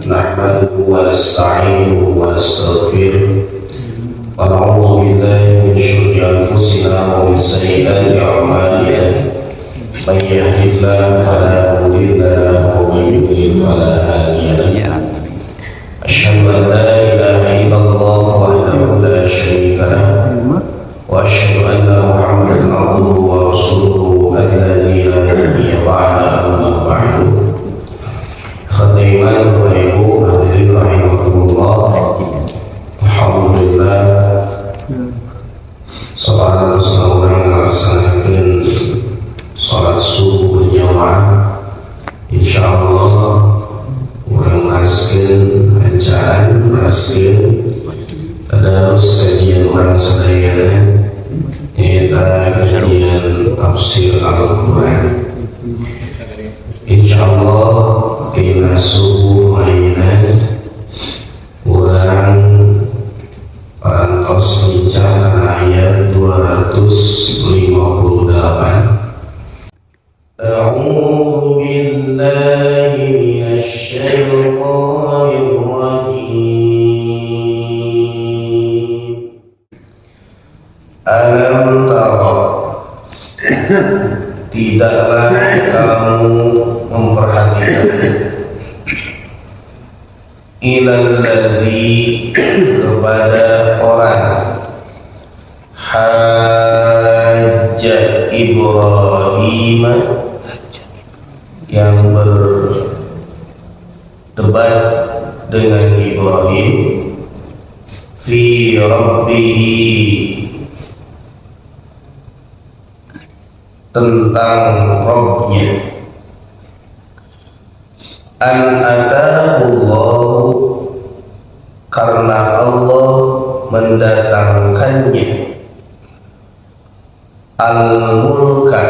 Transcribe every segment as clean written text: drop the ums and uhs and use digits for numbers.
نحمده ونستعينه ونستغفره ونعوذ بالله من شرور أنفسنا ومن سيئات أعمالنا من يهده الله فلا مضل له ومن يضلل فلا هادي له أشهد أن لا إله إلا الله وحده لا شريك له وأشهد أن محمدا عبده ورسوله الذي لا نبي بعده أما بعد khadiman wa ibu hadirin rahimakumullah. Alhamdulillah salat seorang melaksanakan salat subuh berjamaah. Insyaallah orang maskin ajaran maskin tadarus kajian orang sedaya kita kajian tafsir Al-Quran. Insyaallah ila subuh mainan orang parantos bicara ayat 258. A'udzu billahi minasy syaithanir rajim. Alam tara, tidaklah kamu memperhatikan ilalladzi kepada orang hajja Ibrahim yang berdebat dengan Ibrahim fi rabbih tentang Rabbnya, an atahullah karena Allah mendatangkannya, al-mulka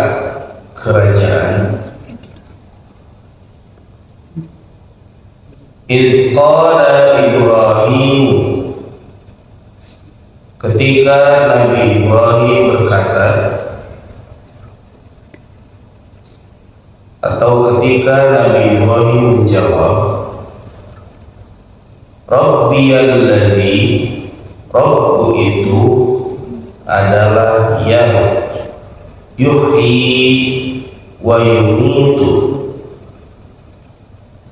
kerajaan, iz qala Ibrahim ketika Nabi Ibrahim berkata, atau ketika Nabi Ibrahim menjawab, Rabbiyalladzi, Rabbku itu adalah yang yuhyi wa yumitu,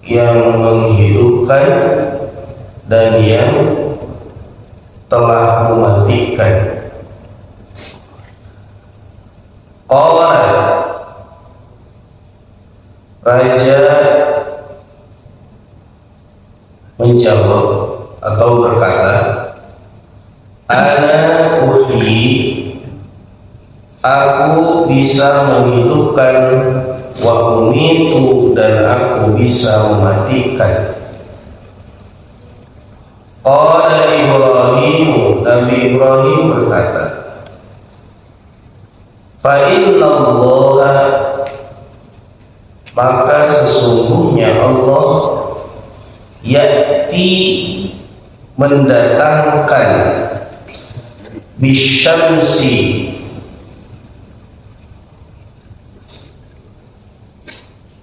yang menghidupkan dan yang telah mematikan. Qala, raja menjawab atau berkata, ana uhyi, aku bisa menghidupkan, wa umitu, dan aku bisa mematikan. Qala Ibrahim, Nabi Ibrahim berkata, fa inna Allaha, maka sesungguhnya Allah ya'ti mendatangkan bisyamsi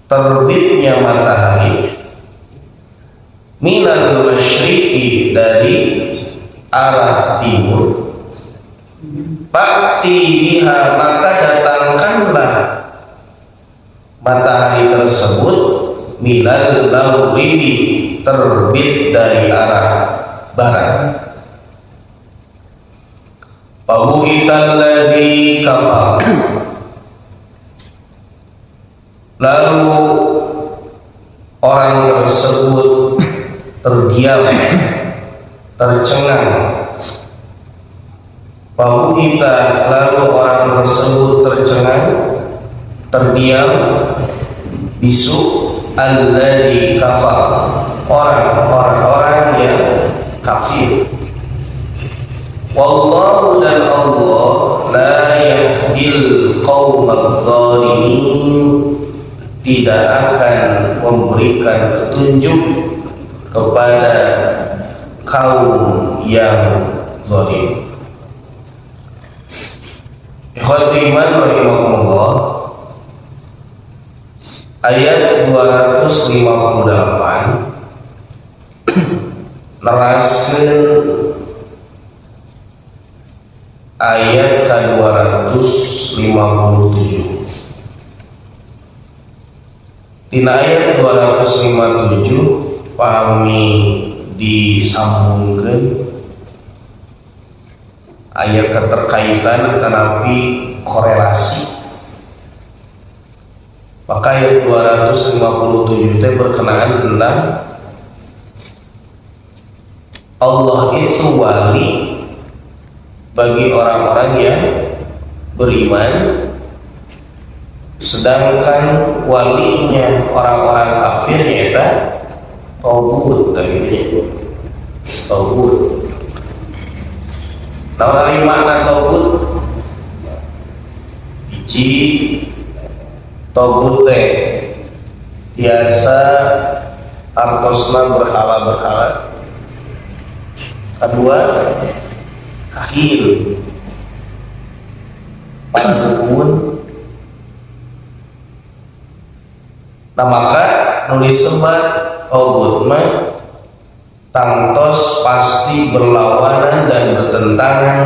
terbitnya matahari, minal masyriqi dari arah timur, Pakti biha, maka datangkanlah matahari tersebut, minal maghribi, terbit dari arah barat. Fabuhitalladzi kafar, lalu orang tersebut terdiam, tercengang. Fabuhita, lalu orang tersebut tercengang, terdiam, bisu alladzi kafar, orang-orang yang kafir. Wallahu, dan Allah la yahdil qaumadz zalimin, tidak akan memberikan petunjuk kepada kaum yang zalim. Ikhwatul iman rahimakumullah, ayat 258 neraskeun ayat ke-257. Dina ayat 257 pami disambungkeun ayat keterkaitan tetapi korelasi. Maka ayat 257 itu berkenaan tentang Allah itu wali bagi orang-orang yang beriman, sedangkan walinya orang-orang kafir yaitu tauhid tadi. Tauhid. Tahu dari makna tauhid? Biji tauhid teh biasa artosna berhala-berhala. Kedua, kahil, para dukun. Nah maka nulis sebat tauhid mah tangtos pasti berlawanan dan bertentangan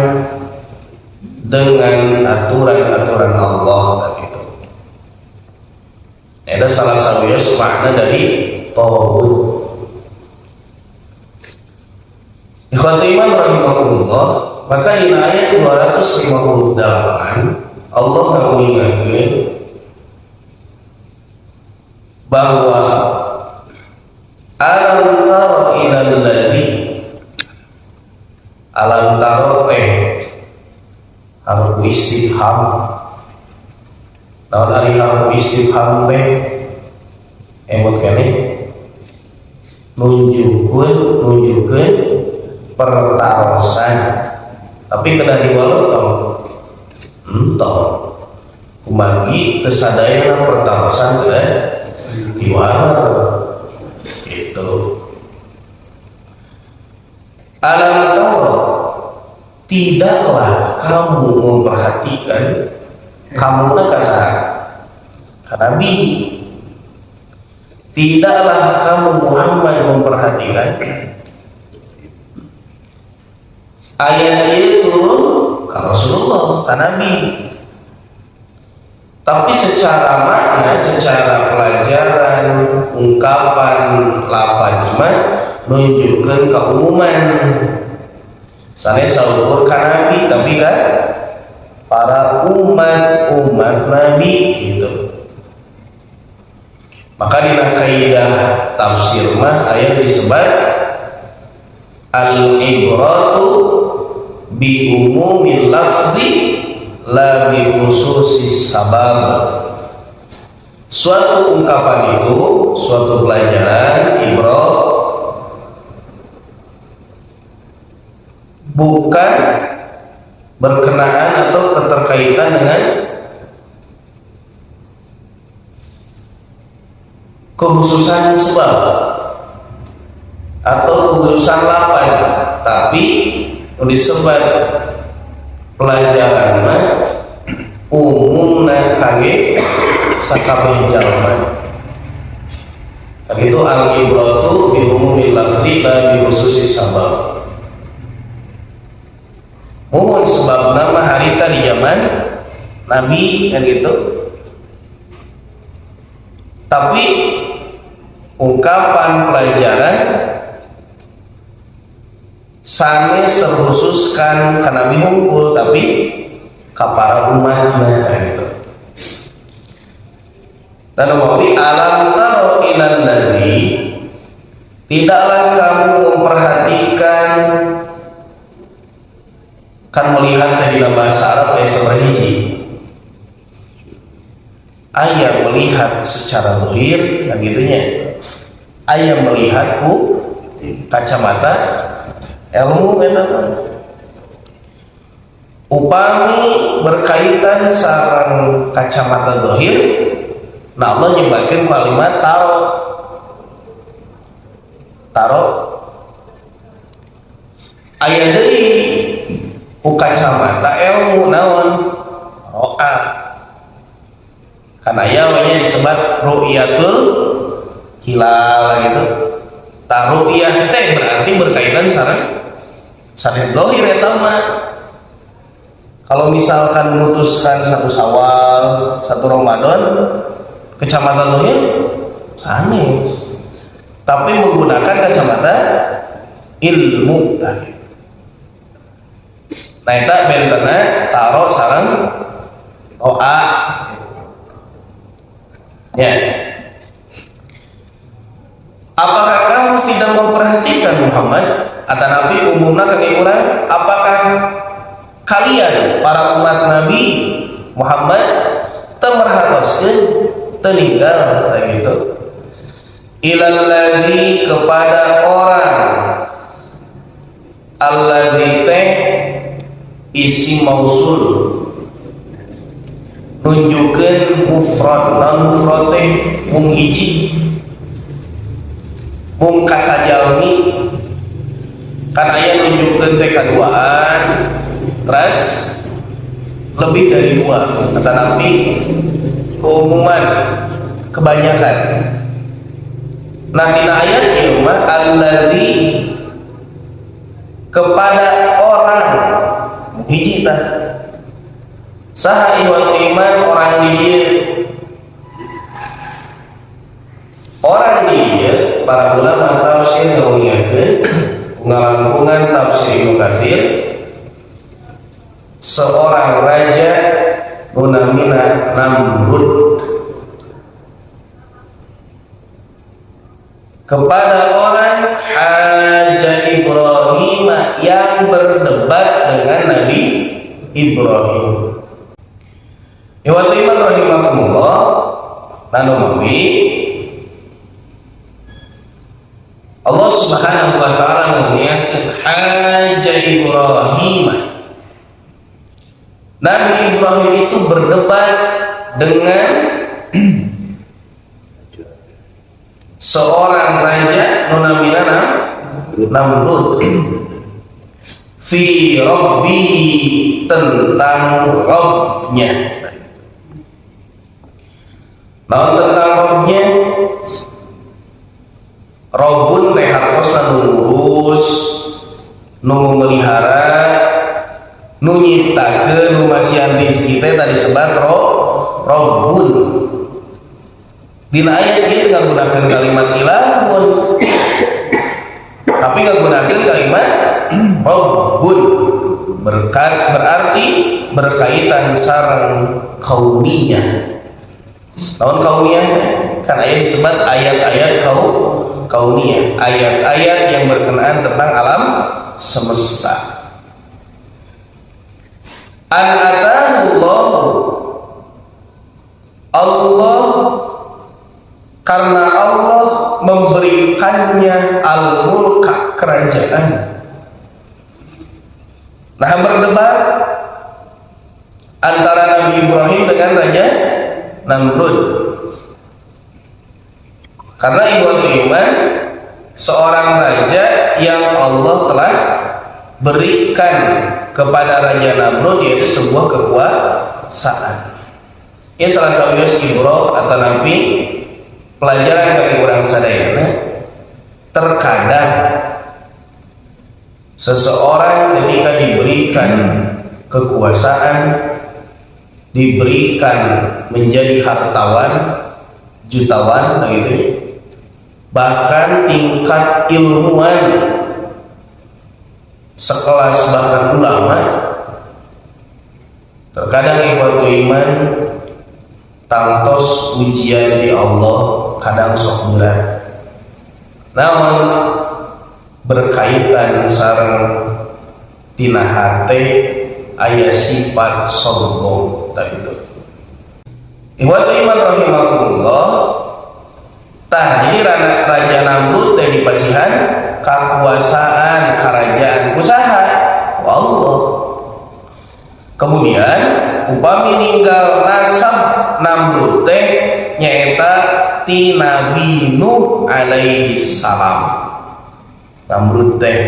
dengan aturan-aturan Allah gitu. Ada salah satu makna dari tauhid. Ikhwati iman rahimahullah, maka di ayat 258 Allah mengingatkan bahwa alam taro ilal ladzi, alam taro teh harus istifham. Naon ari harus istifham teh emot kene nunjukkeun pertarosan, tapi kena diwalotong entong kumagi kesadayana pertarosan kena diwalot itu. Alam taro, tidaklah kamu memperhatikan, kamu kasar Nabi, tidaklah kamu Muhammad memperhatikan ayat itu ke Rasulullah, ke Nabi, tapi secara makna, secara pelajaran, ungkapan, lafaznya menunjukkan keumuman. Sana saukur ke Nabi, tapi kan para umat Nabi gitu. Maka di kaidah tafsir mah ayat disebut al-ibratu bi umumil lafzi la bi khususis sabab. Suatu ungkapan itu, suatu pelajaran, ibrat, bukan berkenaan atau keterkaitan dengan kekhususan sebab atau kekhususan lafaz, tapi disebut pelajaran umumna kage sakabeh jalma. Itu al-ibratu bi umumil lafzi la bi khususis sabab. Mohon sebab nama harita di zaman Nabi kan gitu. Tapi ungkapan pelajaran sanes terkhususkan karena Nabi hunkul, tapi kapara umatnya gitu. Dan wabi alam taro ilal ladzi, tidaklah kamu memperhatikan, kan melihat dari dalam bahasa Arab seperti ayah melihat secara zahir, nah gitunya. Ayah melihatku kacamata ilmu kenapa? Upami berkaitan sarang kacamata zahir, nah Allah nyebutkan kalimat taro ayah deui ku kacamata ilmu naon ro'a, karena ya disebut ru'yatul hilal gitu, Ru'yah teh berarti berkaitan sareng sanes zahir eta mah. Kalau misalkan memutuskan 1 Syawal, 1 Ramadan, kacamata zahir sanes. Tapi menggunakan kacamata ilmu tadi. Nah eta bentena taro sareng doa. Ya. Apakah kamu tidak memperhatikan Muhammad? Kata Nabi umumna ke urang, apakah kalian para umat Nabi Muhammad teu merhatoskeun teu ninggal gitu. Ilal ladzi kepada orang alladzi teh isi mausul nunjukkeun mufrad, non mufrad teh mung hiji mung kasajalmi kan aya nunjukkeun teh kaduaan terus lebih dari 2 kata Nabi keumuman kebanyakan. Nah dina ayat ieu mah alladzi kepada orang hiji tah saha iman orang di dieu. Orang dia para ulama tafsir ngawiyahkeun ngalampungan tafsir Ibnu Katsir seorang raja nu namina Namrud kepada orang Haja Ibrahim yang berdebat dengan Nabi Ibrahim. Iwatu iman rahimakumullah nanu mami Allah Subhanahu wa taala mengingatkan Haja Ibrahim. Nabi Ibrahim itu berdebat dengan seorang raja namanya Namrud fi rabbihi tentang Rabbnya. Nah tentang Rabbnya, Rabbun teh hartosna nu ngurus, nu memelihara, nu nyiptakeun, nu masihan rizki teh tadi sebat Rabbun. Dina ayat ini nggunakeun kalimat ilahun, tapi nggunakeun kalimat Rabbun berarti berkaitan sareng kauniyah. Naon kauniyah? Kan ayat disebut ayat-ayat kauniyah, ayat-ayat yang berkenaan tentang alam semesta. Allah karena Allah memberikannya al-mulk kerajaan. Nah berdebat antara Nabi Ibrahim dengan Raja Namrud. Karena ikhwatul iman seorang raja yang Allah telah berikan kepada Raja Namrud yaitu sebuah kekuasaan. Ini salah satu ibro atau Nabi pelajaran bagi orang sadayana. Terkadang seseorang ketika diberikan kekuasaan, diberikan menjadi hartawan, jutawan, begitu, bahkan tingkat ilmuwan sekelas bahkan ulama, terkadang ikhwatul iman tangtos ujian di Allah kadang sok berat. Namun berkaitan sareng tina hate aya sifat sombong tadi itu. Ikhwatul iman rahimakumullah, tah jadi Raja Namrud teh dipasihan kekuasaan kerajaan usaha Allah. Kemudian upami ninggal nasab Namrud teh nyaeta ti Nabi Nuh alaihi salam. Namrud teh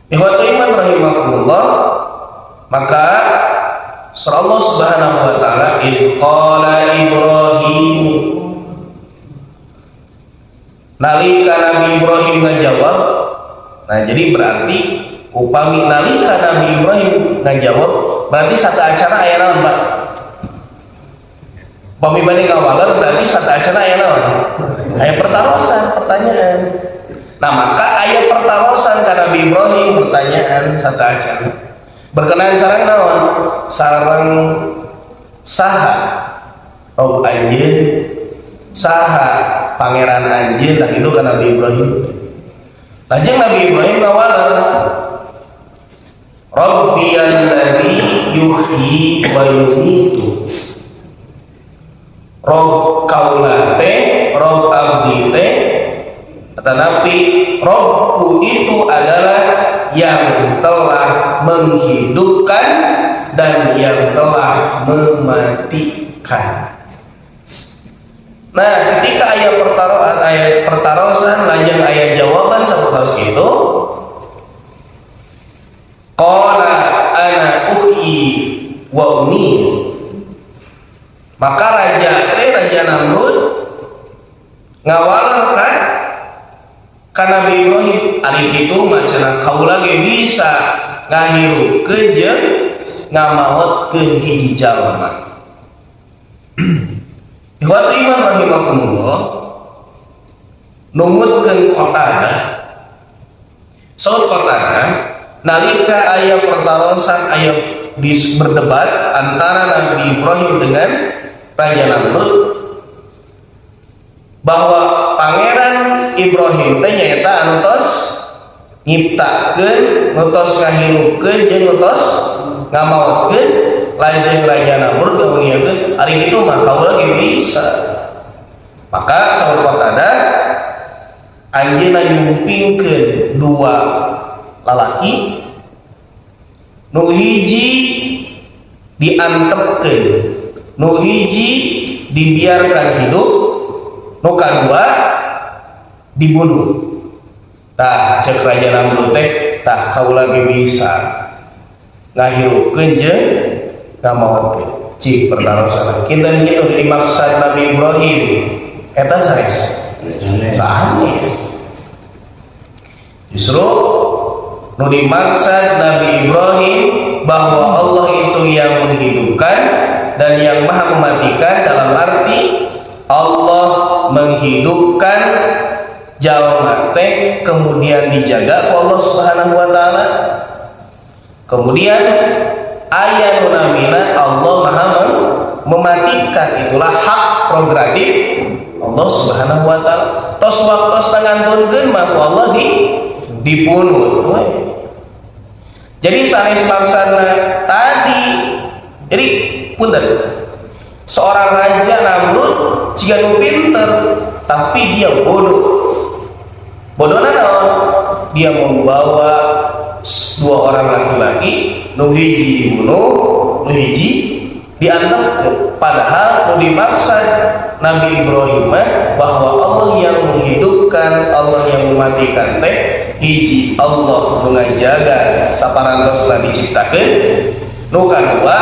ikhwatul iman rahimakumullah, maka Allah Subhanahu wa taala qala Ibrahim nalika Nabi Ibrahim ngajawab. Nah jadi berarti upami nalika Nabi Ibrahim ngajawab berarti satu acara aya naon Pak? Upami bade ngawaler berarti satu acara aya naon? Aya pertarosan pertanyaan. Nah maka aya pertarosan ka Nabi Ibrahim pertanyaan satu acara. Berkenaan sareng naon? Sareng saha? Oh anjeun saha pangeran anjeun tah itu ka Nabi Ibrahim. Lajeng Nabi Ibrahim ngawaler Rabbiyalladzi yuhyi wa yumitu. Rob kaula teh, Rob abdi teh, tetapi Robku itu adalah yang telah menghidupkan dan yang telah mematikan. Nah, ketika ayat pertarosan lajeng ayat jawaban seperti itu, qala ana uhyi wa umiit. Maka Raja Namrud ngawalkan ka Nabi Ibrahim ari kitu macana kaula ge bisa ngahirukeun jeung ngamaotkeun hiji jalma. Ikhwat iman rahimakumullah, numutkeun Qatadah saur Qatadah nalika aya pertarosan aya berdebat antara Nabi Ibrahim dengan Raja Namrud bahwa Pangeran Ibrahim teh nyaeta anu tos nyiptakeun, tos ngahirukeun jeung tos ngamaotkeun. Lajeng Raja Namrud ngeunyieun ari kitu mah kaula ge bisa. Maka saur Qatadah anjeunna nyumpingkeun dua lalaki nu hiji diantepkeun, nu hiji dibiarkan hidup, nu kadua dibunuh. Tah cek Raja Namrud teh tah kaula ge bisa ngahirukeun jeung ngamaotkeun. Cik pertarosan kita kitu dimaksud Nabi Ibrahim eta sanes sanes. Justru nu dimaksud Nabi Ibrahim bahwa Allah itu yang menghidupkan dan yang maha mematikan, dalam arti Allah menghidupkan jalma teh kemudian dijaga oleh Allah Subhanahu wa taala. Kemudian ayat munamina Allah maha mematikan, itulah hak prerogatif Allah Subhanahu wa taala. Tos waktu tangantunkeun mah Allah dibunuh. Jadi sanes maksana tadi, jadi punten seorang Raja Namrud jika nu pinter tapi dia bodoh. Bodohna naon? Dia membawa dua orang laki-laki, nu hiji dibunuh, nu hiji diantep. Padahal nu dimaksud Nabi Ibrahim bahwa Allah yang menghidupkan, Allah yang mematikan teh hiji Allah mengajaga saparantosna diciptakeun, nu kadua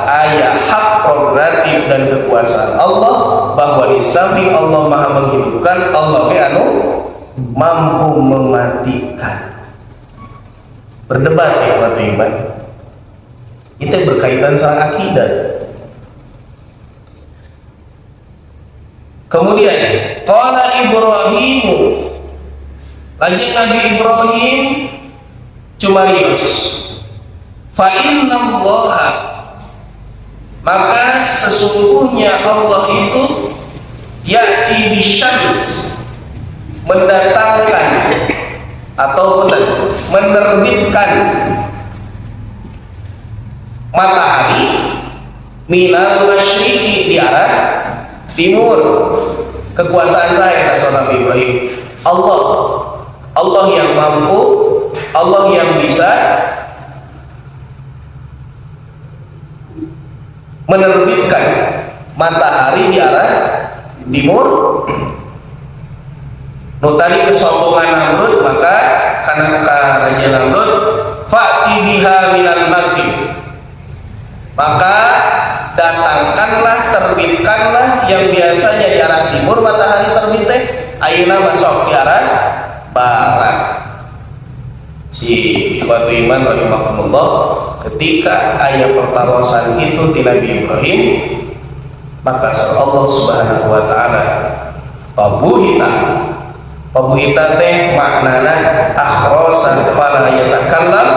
aya hak prerogatif dan kekuasaan Allah bahwa di samping Allah maha menghidupkan, Allah ge anu mampu mematikan. Berdebat ya iman, itu berkaitan sama akidah. Kemudian qala Ibrahim, lagi Nabi Ibrahim cumarios, fa innallaha, maka sesungguhnya Allah itu ya'ti bisyams, mendatangkan atau menerbitkan matahari minal masyriqi, di arah timur. Kekuasaan saya kata Nabi Ibrahim, Allah yang mampu, Allah yang bisa menerbitkan matahari di arah timur. Nutari kesombongan Namrud, maka karena Raja Namrud fa'ti biha minal maghrib, maka datangkanlah, terbitkanlah yang biasanya di arah timur matahari terbit teh ayeuna masuk di si ikhwatu iman rahimahumullah, ketika ayat pertarosan itu di Nabi Ibrahim, maka Allah Subhanahu wa taala pabuhita teh maknana akhrosan fala yatakallam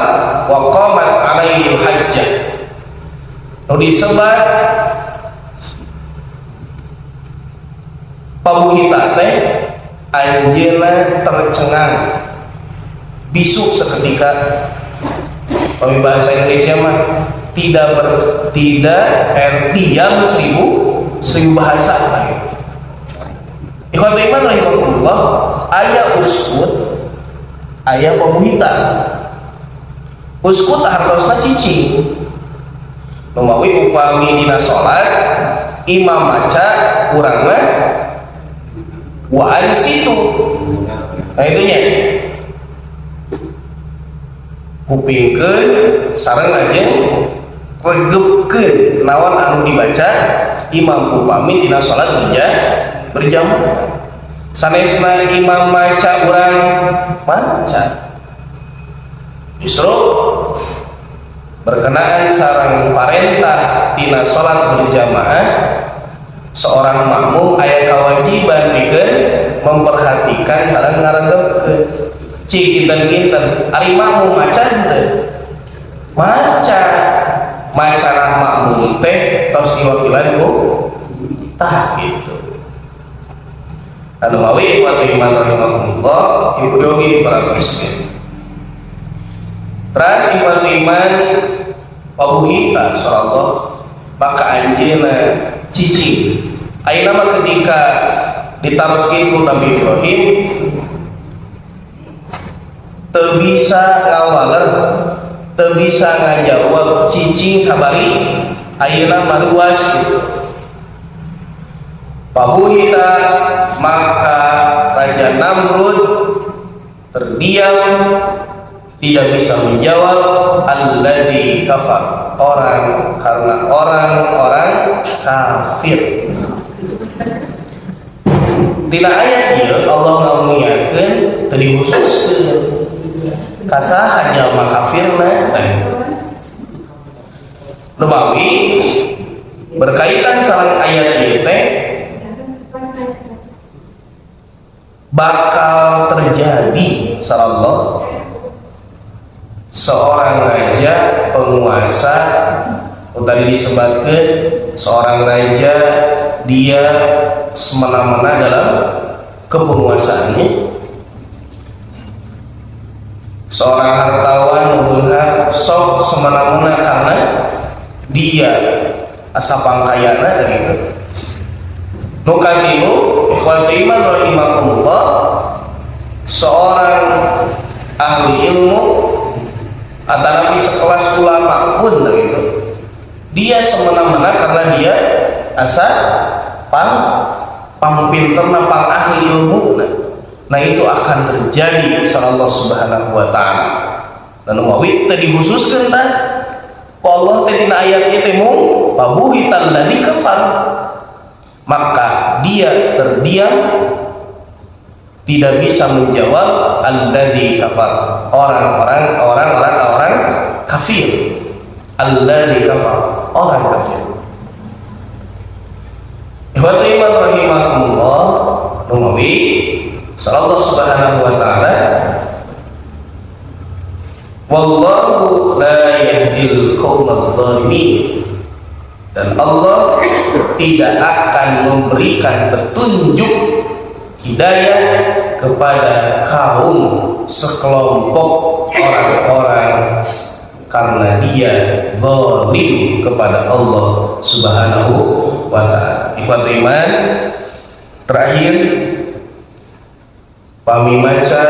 wa qamat alaihi hajjah. Nu disebat pabuhita teh anjeunna tercengang bisu seketika. Kalau bahasa Indonesia mah diam seribu bahasa. Ikhwatu iman rahimahullah, aya uskut, aya pabuhita. Uskut hartosna cicing. Numawi upami dina salat imam maca urang mah wa ansitu. Nah itu nya. Kupingkeun sareng aja regepkeun naon anu dibaca imam upami dina salat berjamaah. Sanesna imam maca urang maca. Justru berkenaan sareng parentah dina salat berjamaah, seorang makmum aya kewajiban pikeun memperhatikan sareng ngaregepkeun. Cik kinten-kinten ari makmum maca henteu maca makmum teh tos diwakilan ku tah gitu. Anu mawi wa iman rahimahullah ibrogi para miskin. Ras iman pabuhita insyaallah maka anjeunna cicing. Ayeuna mah ketika ditaroskeun ku Nabi Ibrahim teu bisa ngawaler, teu bisa ngajawab cicing sabari ayeuna maruas gitu. Pabuhita maka Raja Namrud terdiam, tidak bisa menjawab. Alladzi kafar, karena orang kafir. Dina ayat ieu Allah ngamuliakeun teu dikhususkeun kasaha jalma kafirna teh. Lumawi berkaitan sareng ayat ieu teh bakal terjadi insyaallah seorang raja penguasa. Tadi disebutkan seorang raja dia semena-mena dalam kepenguasaannya, seorang hartawan beunghar sok semena-mena karena dia asa pangkayana gitu. Nu katilu ikhwatu iman rahimahumullah, seorang ahli ilmu atau sekelas ulama pun gitu, dia semena-mena karena dia asa pampinterna pang ahli ilmu. Nah itu akan terjadi insyaallah subhanahu wa ta'ala. Dan umawi teu dikhususkeun tah ku Allah teh dina ayat ieu teh mung pabuhital ladzi kafar, maka dia terdiam tidak bisa menjawab alladzi kafar, orang kafir. Alladzi kafar, orang kafir. Ikhwatu iman rahimahumullah, umawi Allah subhanahu wa ta'ala wallahu la yahdil qaumadz zalimin, dan Allah tidak akan memberikan petunjuk hidayah kepada kaum sekelompok orang-orang karena dia zalim kepada Allah subhanahu wa ta'ala. Ikhwatu iman, terakhir kami maca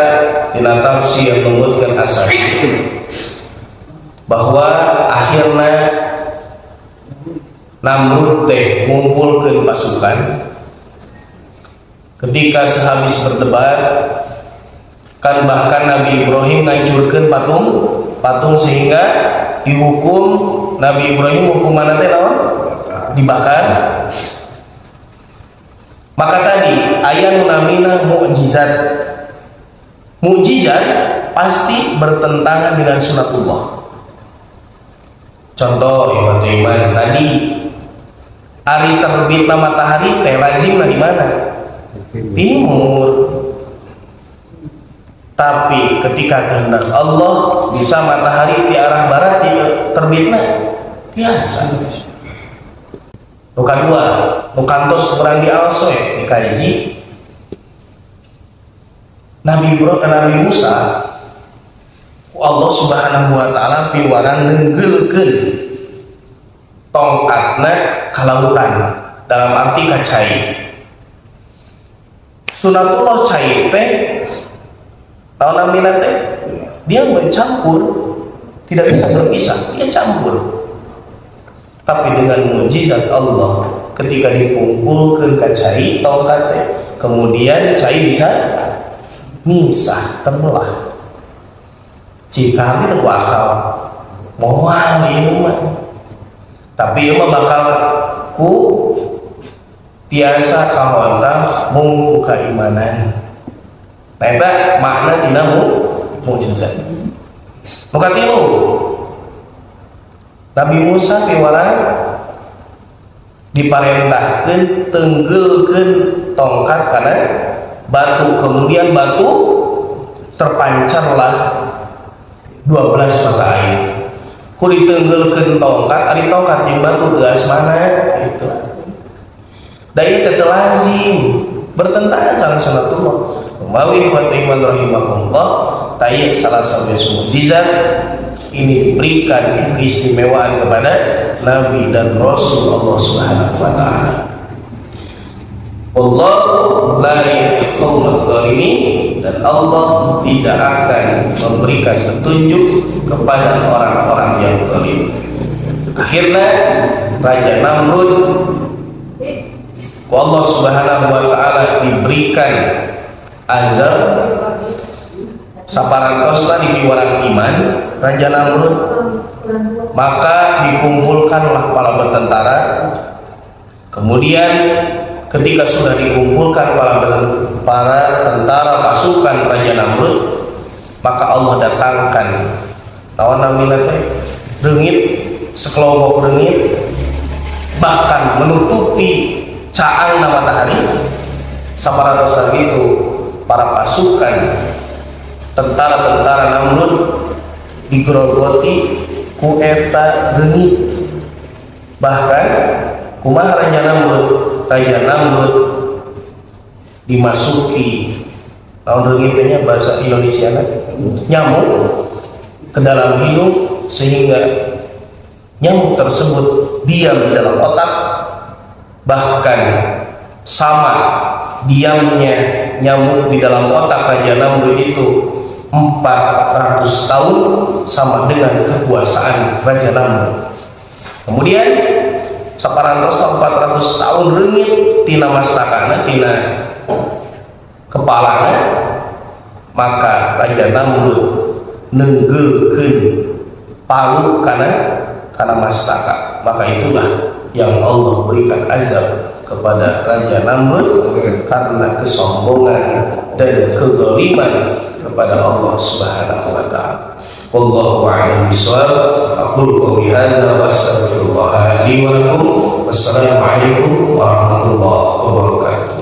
dina tafsir yang menyebutkan asal bahwa akhirnya Namrud teh ngumpulkeun pasukan. Ketika sehabis berdebat kan bahkan Nabi Ibrahim ngancurkeun patung sehingga dihukum Nabi Ibrahim hukuman teh naon? Dibakar. Maka tadi ayat namina mukjizat mukjizat pasti bertentangan dengan sunatullah. Contoh ya iman tadi, hari terbitna matahari teh lazimna di mana? Timur. Tapi ketika kehendak Allah bisa matahari di arah barat terbitna biasa. Nu kadua, nu kantos kurang dialsoe dikaji. Nabi Musa Allah Subhanahu wa taala piwarang nenggeulkeun tongkatna ka lautan dalam arti ka cai. Sunatullah cai teh tahu namina teh dia mencampur, tidak bisa berpisah, dia campur. Tapi dengan mukjizat Allah ketika dikumpulkan ke cai tongkat teh, kemudian cai bisa misah, terbelah. Jika itu akal moal ieu mah. Tapi ieu mah bakal ku tiasa kahontang mung keimanan. Nah eta makna dina mukjizat. Nu katilu Nabi Musa piwarang diparentahkeun tenggeulkeun tongkat kana batu, kemudian batu terpancarlah 12 mata air. Ku ditenggeulkeun tongkat, ari tongkat jeung batu geus mana gitu. Da ieu teh lazim bertentangan sareng sunatullah. Umawi wa iman rahimahullah, tayyib salah satu mukjizat ini diberikan keistimewaan kepada Nabi dan Rasul Allah Subhanahu wa taala. Allah la yaqulu ini, dan Allah tidak akan memberikan petunjuk kepada orang-orang yang zalim. Akhirnya Raja Namrud Allah Subhanahu wa taala diberikan azab saparantosa di piwarang iman Raja Namrud, maka dikumpulkanlah para bertentara. Kemudian ketika sudah dikumpulkan para tentara pasukan Raja Namrud, maka Allah datangkan lawan namina teh reungit, sekelompok reungit, bahkan menutupi caangna matahari. Saparantosa itu para pasukan tentara-tentara Namrud digerogoti ku eta reungit. Bahkan kumaha Raja Namrud dimasuki tahun reungitnya bahasa Indonesia nyamuk ke dalam hidung, sehingga nyamuk tersebut diam di dalam otak. Bahkan sama diamnya nyamuk di dalam otak Raja Namrud itu 400 tahun, sama dengan kekuasaan Raja Namrud. Kemudian saparantosa 400 tahun reungit tina mastakana, tina kepalana, maka Raja Namrud nenggeulkeun palu kana mastaka. Maka itulah yang Allah berikan azab kepada Raja Namrud karena kesombongan dan kezaliman kepada Allah Subhanahu wa taala. Wallahu a'lam bishawab. Aqulu qawli hadza wa astaghfirullah li wa lakum. Wassalamu alaikum warahmatullahi wabarakatuh.